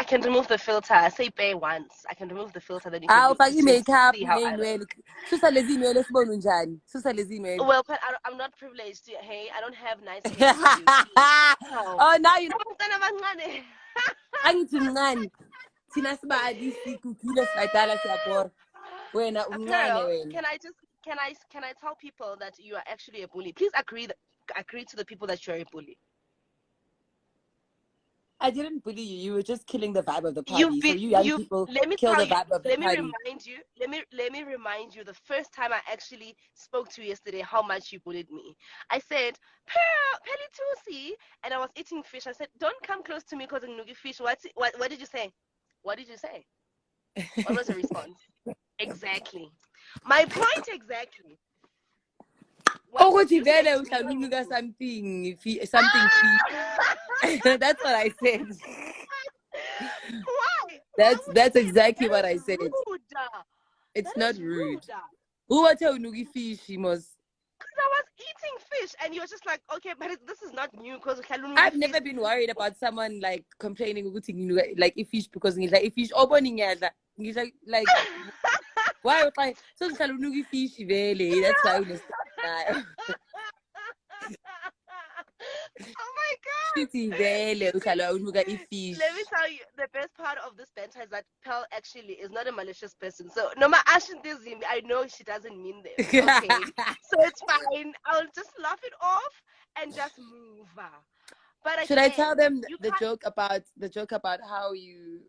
can remove the filter. I say pay once. I can remove the filter, then you can Awufake i-makeup see how I look. ney'nwele. Susa lezi nwele sibone unjani. Susa lezi nwele. Well, but I'm not privileged. Hey, I don't have nice hair like you. Oh, Oh, now you know. Abantwana abancane. Angithi mncane. Thina sibali sikugile sidala siyabhora. Wena umncane Pearl, wena. can I tell people that you are actually a bully? Please agree to the people that you are a bully. I didn't bully you. You were just killing the vibe of the party. You've So been, you young you've, people let me kill tell the you, vibe of the let me party. remind you, let me remind you the first time I actually spoke to you yesterday, how much you bullied me. I said, Pearl Thusi, and I was eating fish. I said, don't come close to me because I'm nugi fish. What did you say? What did you say? What was the response? Exactly. My point exactly. Oh, vele uhlalunuka something. That's what I said. Why? That's exactly what I said. Rude. It's That not is rude. rude. Who was unugi fish? He must. Because I was eating fish, and you were just like, okay, but this is not new. Because I've never been worried about someone like complaining like if fish because if fish opening like why like so unugi fish vele. That's why we Oh my god! Let me tell you, the best part of this banter is that Pearl actually is not a malicious person. So no matter I know she doesn't mean this. Okay, so it's fine. I'll just laugh it off and just move. But again, should I tell them the joke about how you?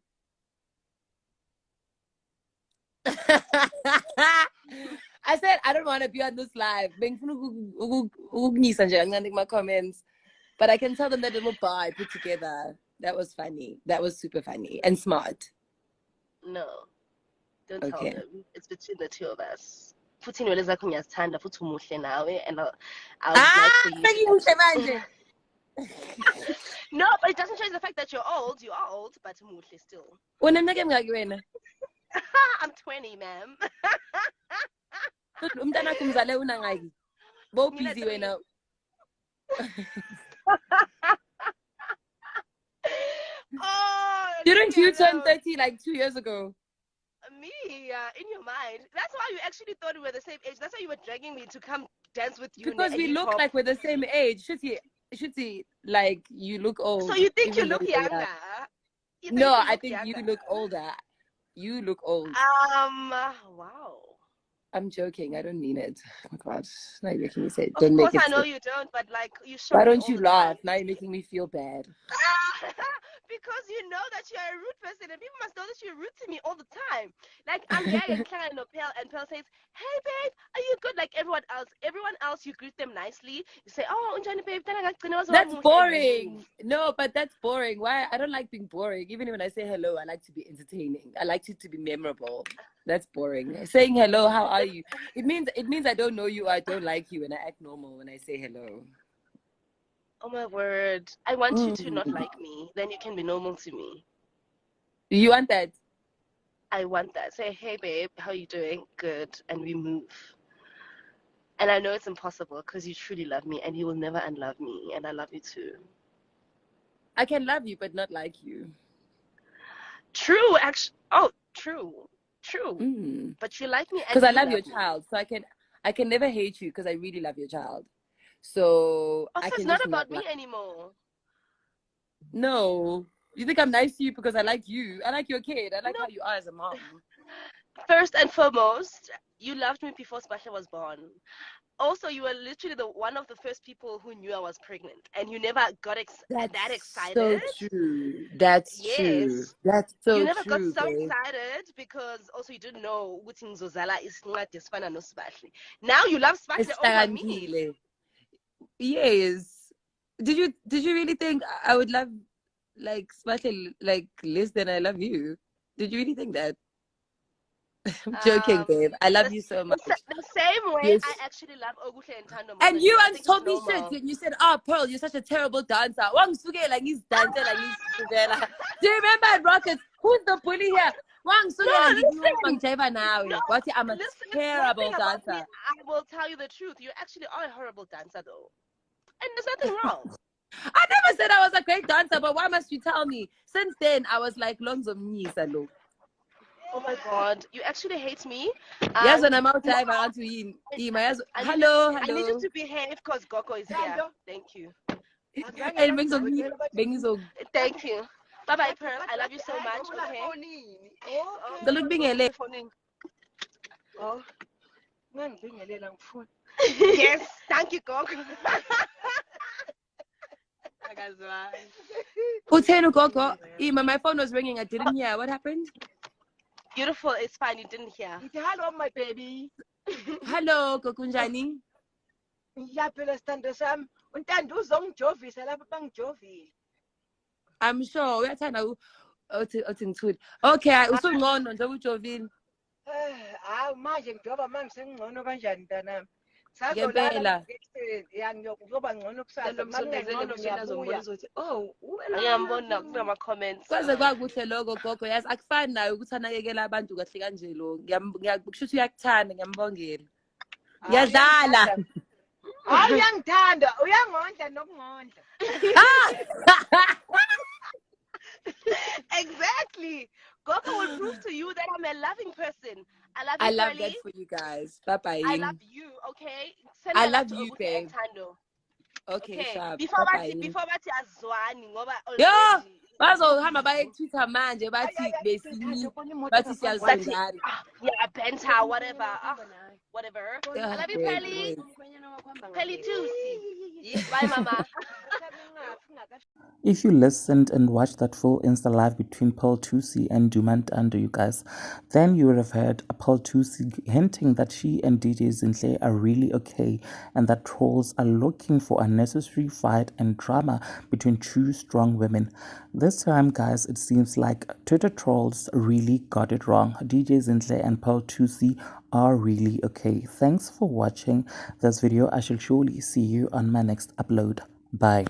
I said I don't want to be on this live. My comments, but I can tell them that little bar I put together. That was funny. That was super funny and smart. No, don't tell them. It's between the two of us. Futhi inwele zakho ngiyazithanda futhi umuhle nawe, and I would like for you. No, but it doesn't change the fact that you're old. You are old, but umuhle still. I'm 20, ma'am. Oh, didn't you turn 30 like 2 years ago? Me, in your mind. That's why you actually thought we were the same age. That's why you were dragging me to come dance with you. Because we look like we're the same age. Should he like you look old? So you think you look younger? No, I think you look older. You look old. Wow. I'm joking. I don't mean it. Oh my God. Now you're making me say it. Of course, I know you don't, but like you show. Why don't you laugh? Now you're making me feel bad. Because you know that you're a rude person, and people must know that you're rude to me all the time. Like I'm here and Pearl, and Pearl says, "Hey babe, are you good?" Like everyone else, you greet them nicely. You say, "Oh, unjani babe." That's boring. No, but that's boring. Why? I don't like being boring. Even when I say hello, I like to be entertaining. I like it to be memorable. That's boring. Saying hello, how are you? It means I don't know you or I don't like you, and I act normal when I say hello. Oh my word. I want you to not like me. Then you can be normal to me. You want that? I want that. Say, hey babe, how you doing? Good. And we move. And I know it's impossible because you truly love me and you will never unlove me. And I love you too. I can love you but not like you. True, actually. Oh, true. But you like me because I love your child. So I can never hate you because I really love your child. So it's not about me anymore. No. You think I'm nice to you because I like you. I like your kid. I like how you are as a mom. First and foremost, you loved me before Spasha was born. Also, you were literally one of the first people who knew I was pregnant, and you never got that excited. So true. That's true. That's so true. You never got so excited because also you didn't know what in Zozala is not this fun and no Spasha. Now you love Spasha over me. Yes. Did you really think I would love like Spasha like less than I love you? Did you really think that? I'm joking, babe. I love you so much. The same way I actually love Oguhle and Ntando. And you once told me shit and you said, "Oh, Pearl, you're such a terrible dancer." Like he's dancing like he's Do you remember at Rockets? Who's the bully here? I'm a terrible dancer. I will tell you the truth. You actually are a horrible dancer, though, and there's nothing wrong. I never said I was a great dancer, but why must you tell me? Since then, I was like, Lonzo Mnyisa lo. Oh my God, you actually hate me. Yes, when You, I'm out no, time, I want to eat. I Hello, need you hello. to behave because Goko is here. Thank you. And bengizo Thank you. Bye bye, Pearl. I love you so much. Okay. the look being a Oh, Yes. Thank you, Goko. Utenu Koko. Ima, my phone was ringing. I didn't hear. What happened? Beautiful. It's fine. You didn't hear. hello, my baby. Hello, Kokunjani. Ngiyaphila sithando sami. Untando uzongijovisa lapha bangijovile. I'm sure. We are trying to okay, I usungcono nje ujovini. Hawu manje ngijova manje sengcono kanjani mntanami? Ngempela. Ngiyoba ngcono kusasa. Ngingengcono ngiyabuya. Ngiyambona kunama-comments. Kwaze kwakuhle lokho gogo. Yazi akufani nayo ukuthi anakekela abantu kahle kanje lo. Kusho ukuthi uyakuthanda, ngiyambongela. Ngiyadlala. Hawu uyangithanda, uyangondla nokungondla. Exactly. Goko will prove to you that I'm a loving person. I love you, I love Pearly. that for you guys. Bye bye. I love you, okay? Send I my love love to you, Oguti babe. and Ntando. Okay, sharp. Before Bye bathi azwani ngoba Yo, already bazohamba baye Twitter manje bathi besini bathi siyazondana. yeah, Benta, whatever. Whatever. I love you, Pearly. Pearly Thusi. Bye, Mama. If you listened and watched that full Insta live between Pearl Thusi and Ntando, you guys, then you would have heard Pearl Thusi hinting that she and DJ Zinhle are really okay and that trolls are looking for unnecessary fight and drama between two strong women. This time, guys, it seems like Twitter trolls really got it wrong. DJ Zinhle and Pearl Thusi are really okay. Thanks for watching this video. I shall surely see you on my next upload. Bye.